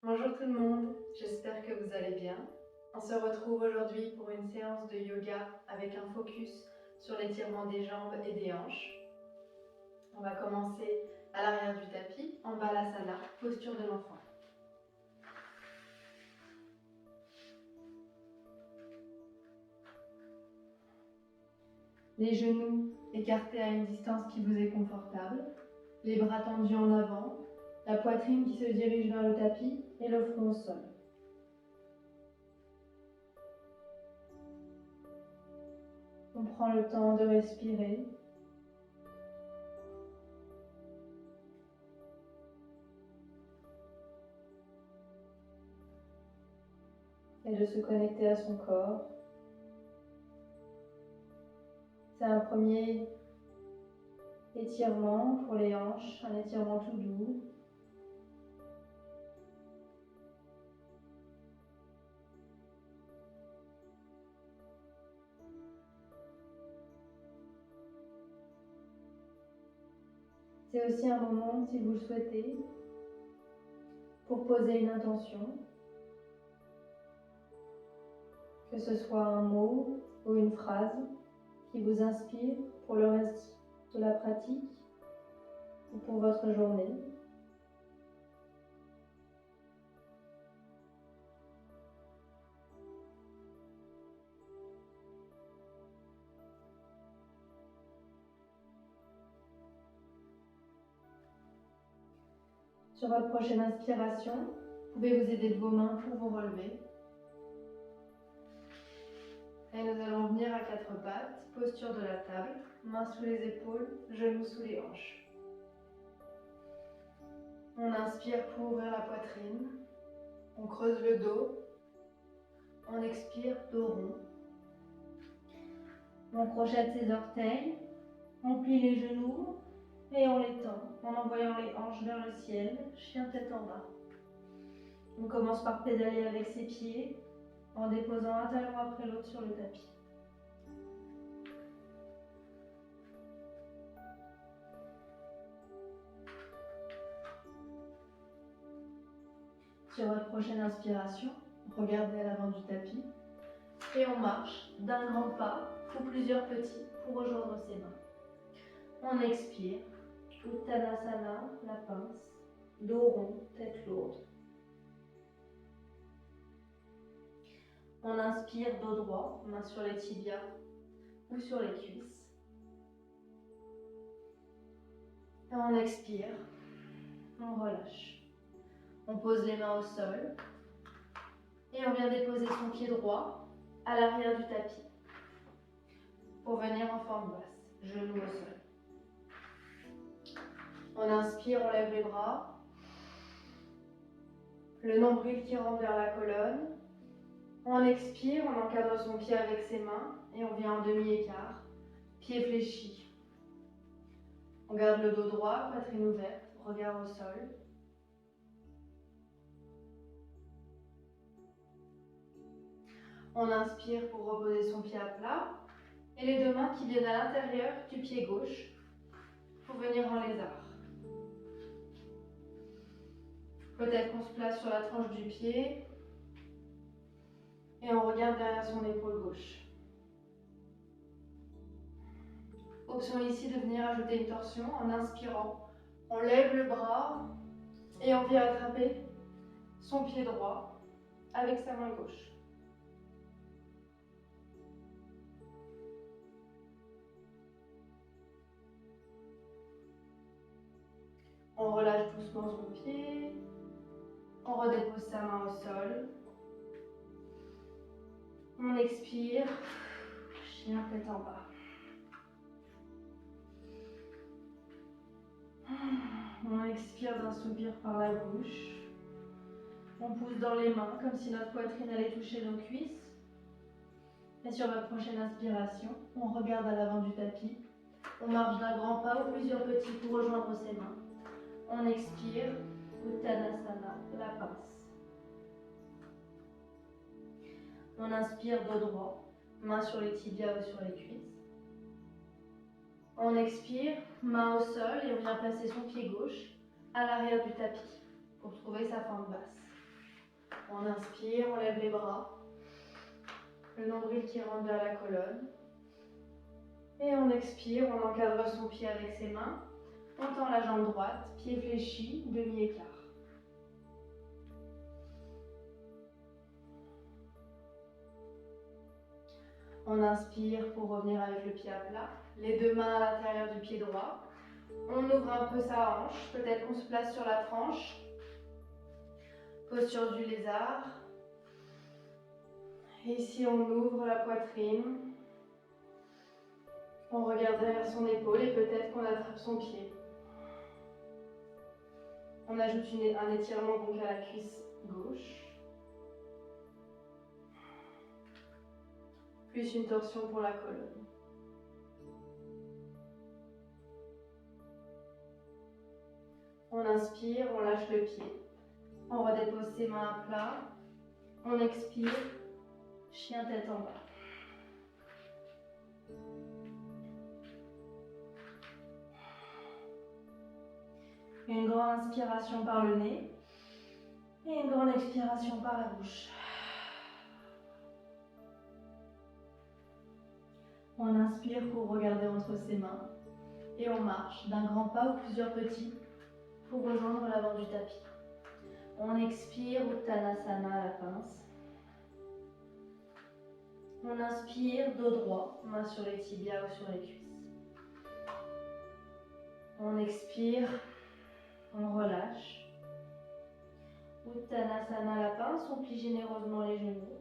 Bonjour tout le monde, j'espère que vous allez bien. On se retrouve aujourd'hui pour une séance de yoga avec un focus sur l'étirement des jambes et des hanches. On va commencer à l'arrière du tapis, en balasana, posture de l'enfant. Les genoux écartés à une distance qui vous est confortable, les bras tendus en avant, la poitrine qui se dirige vers le tapis et le front au sol. On prend le temps de respirer. Et de se connecter à son corps. C'est un premier étirement pour les hanches, un étirement tout doux. C'est aussi un moment, si vous le souhaitez, pour poser une intention, que ce soit un mot ou une phrase qui vous inspire pour le reste de la pratique ou pour votre journée. Sur votre prochaine inspiration, vous pouvez vous aider de vos mains pour vous relever. Et nous allons venir à quatre pattes, posture de la table, mains sous les épaules, genoux sous les hanches. On inspire pour ouvrir la poitrine, on creuse le dos, on expire, dos rond. On crochette ses orteils, on plie les genoux et on les tend en envoyant les hanches vers le ciel, chien tête en bas. On commence par pédaler avec ses pieds en déposant un talon après l'autre sur le tapis. Sur votre prochaine inspiration, regardez à l'avant du tapis et on marche d'un grand pas ou plusieurs petits pour rejoindre ses mains. On expire, Uttanasana, la pince, dos rond, tête lourde. On inspire, dos droit, main sur les tibias ou sur les cuisses. Et on expire, on relâche. On pose les mains au sol et on vient déposer son pied droit à l'arrière du tapis pour venir en forme basse, genou au sol. On inspire, on lève les bras, le nombril qui rentre vers la colonne. On expire, on encadre son pied avec ses mains et on vient en demi-écart, pied fléchi. On garde le dos droit, poitrine ouverte, regard au sol. On inspire pour reposer son pied à plat et les deux mains qui viennent à l'intérieur du pied gauche pour venir en lézard. Peut-être qu'on se place sur la tranche du pied et on regarde derrière son épaule gauche. Option ici de venir ajouter une torsion en inspirant. On lève le bras et on vient attraper son pied droit avec sa main gauche. On relâche doucement son pied. On redépose sa main au sol. On expire, chien tête en bas. On expire d'un soupir par la bouche. On pousse dans les mains comme si notre poitrine allait toucher nos cuisses. Et sur votre prochaine inspiration, on regarde à l'avant du tapis. On marche d'un grand pas ou plusieurs petits pour rejoindre ses mains. On expire, Uttanasana, la pince. On inspire dos droit, main sur les tibias ou sur les cuisses. On expire, main au sol et on vient placer son pied gauche à l'arrière du tapis pour trouver sa forme basse. On inspire, on lève les bras. Le nombril qui rentre vers la colonne. Et on expire, on encadre son pied avec ses mains. On tend la jambe droite, pied fléchi, demi-écart. On inspire pour revenir avec le pied à plat. Les deux mains à l'intérieur du pied droit. On ouvre un peu sa hanche, peut-être qu'on se place sur la tranche. Posture du lézard. Et ici, on ouvre la poitrine. On regarde derrière son épaule et peut-être qu'on attrape son pied. On ajoute un étirement donc à la cuisse gauche. Plus une torsion pour la colonne. On inspire, on lâche le pied. On redépose ses mains à plat. On expire, chien tête en bas. Une grande inspiration par le nez et une grande expiration par la bouche. On inspire pour regarder entre ses mains et on marche d'un grand pas ou plusieurs petits pour rejoindre l'avant du tapis. On expire, Uttanasana à la pince. On inspire, dos droit, main sur les tibias ou sur les cuisses. On expire, on relâche. Uttanasana à la pince, on plie généreusement les genoux.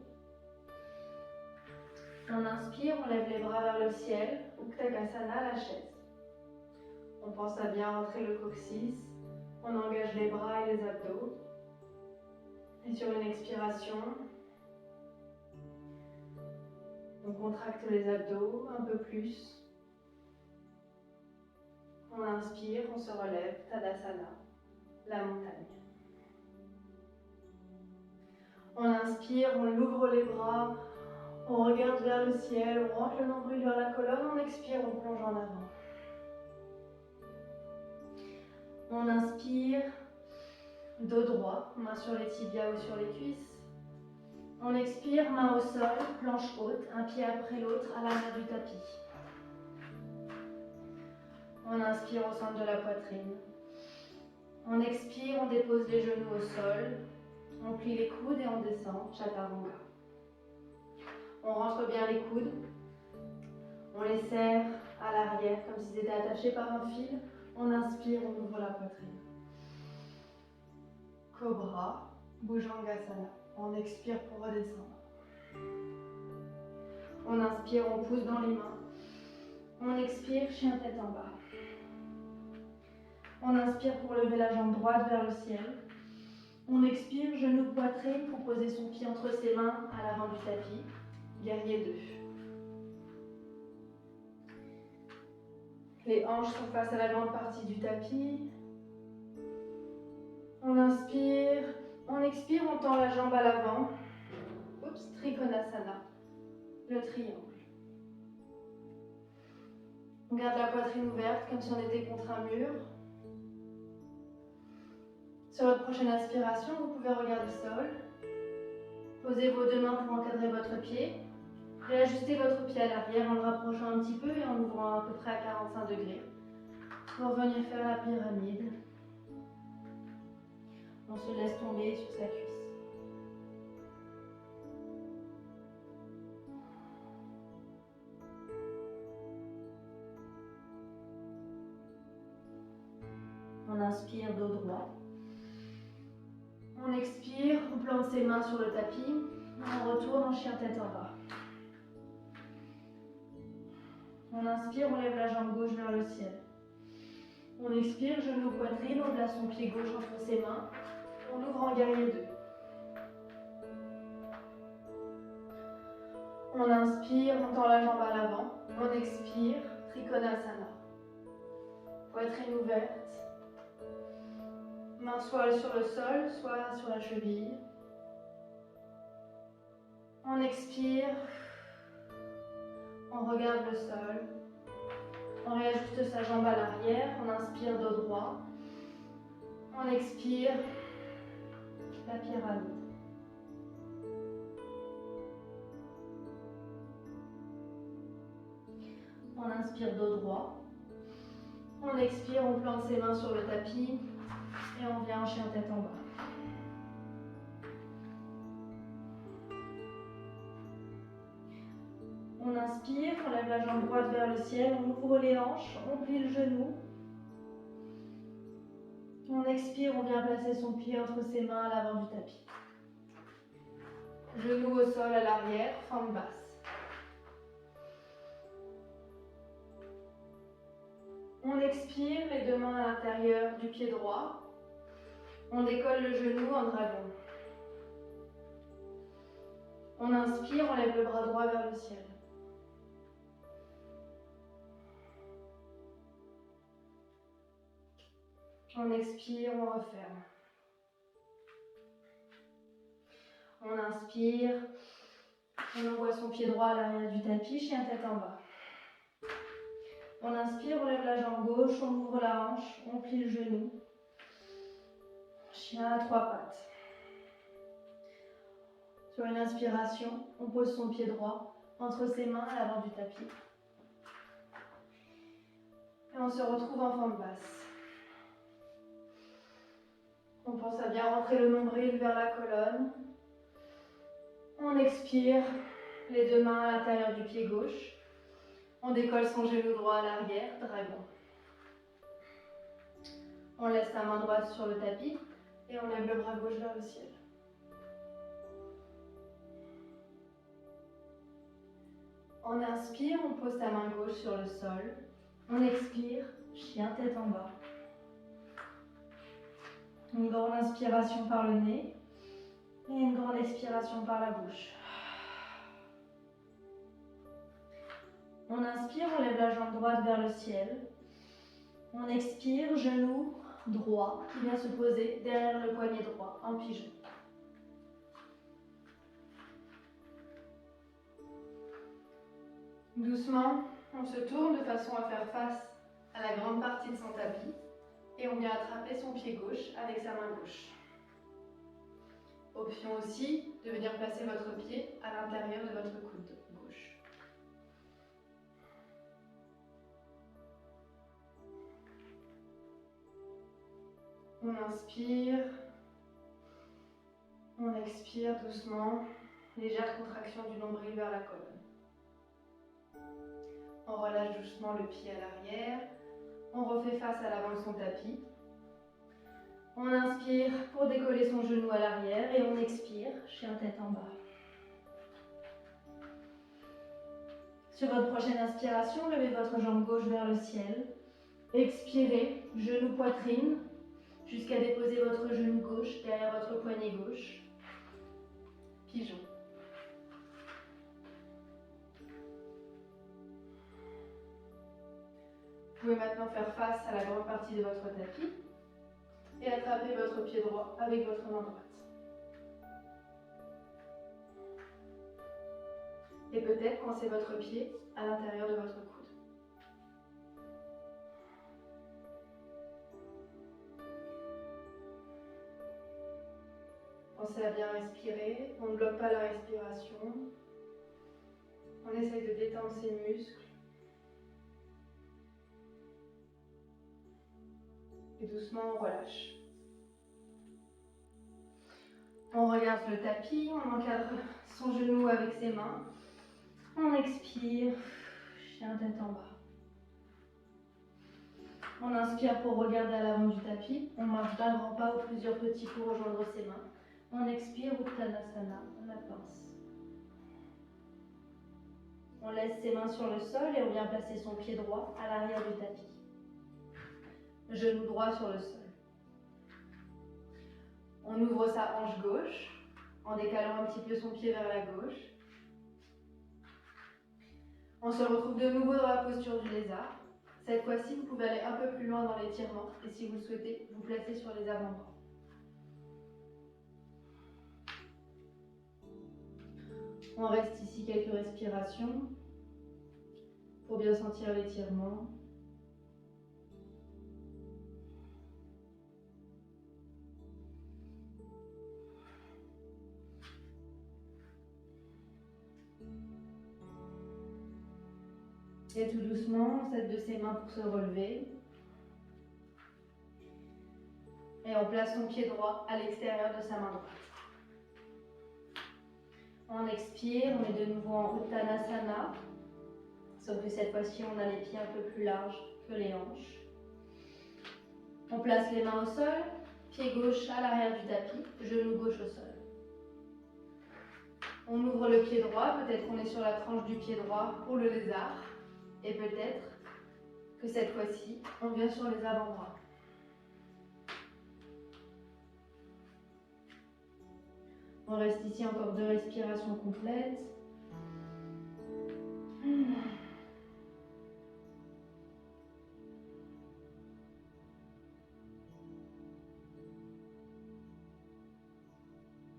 On inspire, on lève les bras vers le ciel, Uttanasana à la chaise. On pense à bien rentrer le coccyx, on engage les bras et les abdos. Et sur une expiration, on contracte les abdos un peu plus. On inspire, on se relève, Tadasana, la montagne. On inspire, on ouvre les bras, on regarde vers le ciel, on rentre le nombril vers la colonne, on expire, on plonge en avant. On inspire, dos droit, main sur les tibias ou sur les cuisses. On expire, main au sol, planche haute, un pied après l'autre à l'arrière du tapis. On inspire au centre de la poitrine. On expire, on dépose les genoux au sol. On plie les coudes et on descend, Chaturanga. On rentre bien les coudes. On les serre à l'arrière comme s'ils étaient attachés par un fil. On inspire, on ouvre la poitrine. Cobra, Bhujangasana. On expire pour redescendre. On inspire, on pousse dans les mains. On expire, chien tête en bas. On inspire pour lever la jambe droite vers le ciel. On expire, genou poitrine pour poser son pied entre ses mains à l'avant du tapis. Guerrier 2. Les hanches sont face à la grande partie du tapis. On inspire, on expire, on tend la jambe à l'avant. Oups, Trikonasana, le triangle. On garde la poitrine ouverte comme si on était contre un mur. Sur votre prochaine inspiration, vous pouvez regarder le sol. Posez vos deux mains pour encadrer votre pied. Réajustez votre pied à l'arrière en le rapprochant un petit peu et en ouvrant à peu près à 45 degrés. Pour venir faire la pyramide. On se laisse tomber sur sa cuisse. On inspire, dos droit. On expire, on plante ses mains sur le tapis. On retourne en chien tête en bas. On inspire, on lève la jambe gauche vers le ciel. On expire, genou poitrine, on place son pied gauche entre ses mains. On ouvre en guerrier 2. On inspire, on tend la jambe à l'avant. On expire, Trikonasana. Poitrine ouverte. Main soit sur le sol, soit sur la cheville. On expire. On regarde le sol. On réajuste sa jambe à l'arrière. On inspire, dos droit. On expire, la pyramide. On inspire dos droit. On expire, on plante ses mains sur le tapis et on vient en chien tête en bas. On inspire, on lève la jambe droite vers le ciel, on ouvre les hanches, on plie le genou. On expire, on vient placer son pied entre ses mains à l'avant du tapis. Genou au sol à l'arrière, forme basse. On expire, les deux mains à l'intérieur du pied droit. On décolle le genou en dragon. On inspire, on lève le bras droit vers le ciel. On expire, on referme. On inspire, on envoie son pied droit à l'arrière du tapis, chien tête en bas. On inspire, on lève la jambe gauche, on ouvre la hanche, on plie le genou. Chien à trois pattes. Sur une inspiration, on pose son pied droit entre ses mains à l'avant du tapis. Et on se retrouve en forme basse. On pense à bien rentrer le nombril vers la colonne. On expire, les deux mains à l'intérieur du pied gauche. On décolle son genou droit à l'arrière, dragon. On laisse sa main droite sur le tapis et on lève le bras gauche vers le ciel. On inspire, on pose sa main gauche sur le sol. On expire, chien tête en bas. Une grande inspiration par le nez et une grande expiration par la bouche. On inspire, on lève la jambe droite vers le ciel. On expire, genou droit qui vient se poser derrière le poignet droit en pigeon. Doucement, on se tourne de façon à faire face à la grande partie de son tapis et on vient attraper son pied gauche avec sa main gauche. Option aussi de venir placer votre pied à l'intérieur de votre coude gauche. On inspire, on expire doucement, légère contraction du nombril vers la colonne. On relâche doucement le pied à l'arrière, on refait face à l'avant de son tapis. On inspire pour décoller son genou à l'arrière et on expire, chien tête en bas. Sur votre prochaine inspiration, levez votre jambe gauche vers le ciel. Expirez, genou poitrine, jusqu'à déposer votre genou gauche derrière votre poignet gauche. Pigeon. Vous pouvez maintenant faire face à la grande partie de votre tapis et attraper votre pied droit avec votre main droite. Et peut-être coincer votre pied à l'intérieur de votre coude. Pensez à bien respirer, on ne bloque pas la respiration. On essaye de détendre ses muscles. Et doucement, on relâche. On regarde le tapis, on encadre son genou avec ses mains. On expire, chien tête en bas. On inspire pour regarder à l'avant du tapis. On marche d'un grand pas ou plusieurs petits pour rejoindre ses mains. On expire, Uttanasana, on la pince. On laisse ses mains sur le sol et on vient placer son pied droit à l'arrière du tapis. Genou droit sur le sol. On ouvre sa hanche gauche en décalant un petit peu son pied vers la gauche. On se retrouve de nouveau dans la posture du lézard. Cette fois-ci, vous pouvez aller un peu plus loin dans l'étirement et si vous le souhaitez, vous placer sur les avant-bras. On reste ici quelques respirations pour bien sentir l'étirement. Et tout doucement, on s'aide de ses mains pour se relever. Et on place son pied droit à l'extérieur de sa main droite. On expire, on est de nouveau en Uttanasana. Sauf que cette fois-ci, on a les pieds un peu plus larges que les hanches. On place les mains au sol, pied gauche à l'arrière du tapis, genou gauche au sol. On ouvre le pied droit, peut-être qu'on est sur la tranche du pied droit pour le lézard. Et peut-être que cette fois-ci, on vient sur les avant-bras. On reste ici encore 2 respirations complètes.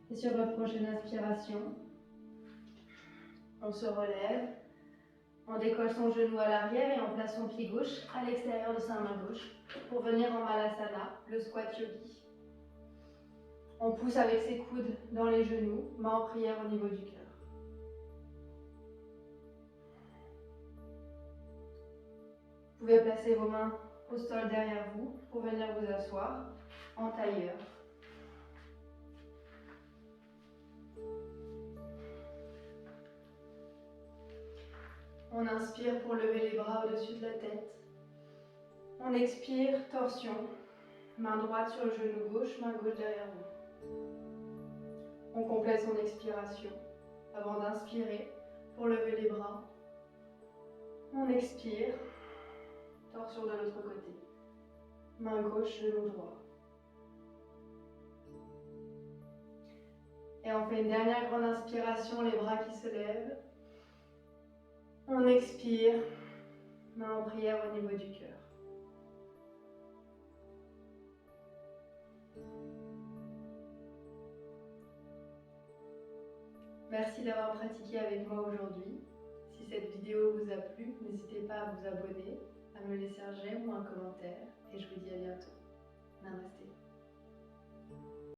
Et sur votre prochaine inspiration, on se relève, on décolle son genou à l'arrière et on place son pied gauche à l'extérieur de sa main gauche pour venir en Malasana, le squat yogi. On pousse avec ses coudes dans les genoux, main en prière au niveau du cœur. Vous pouvez placer vos mains au sol derrière vous pour venir vous asseoir en tailleur. On inspire pour lever les bras au-dessus de la tête. On expire, torsion. Main droite sur le genou gauche, main gauche derrière vous. On complète son expiration avant d'inspirer pour lever les bras. On expire, torsion de l'autre côté. Main gauche, genou droit. Et on fait une dernière grande inspiration, les bras qui se lèvent. On expire, main en prière au niveau du cœur. Merci d'avoir pratiqué avec moi aujourd'hui. Si cette vidéo vous a plu, n'hésitez pas à vous abonner, à me laisser un j'aime ou un commentaire. Et je vous dis à bientôt. Namasté.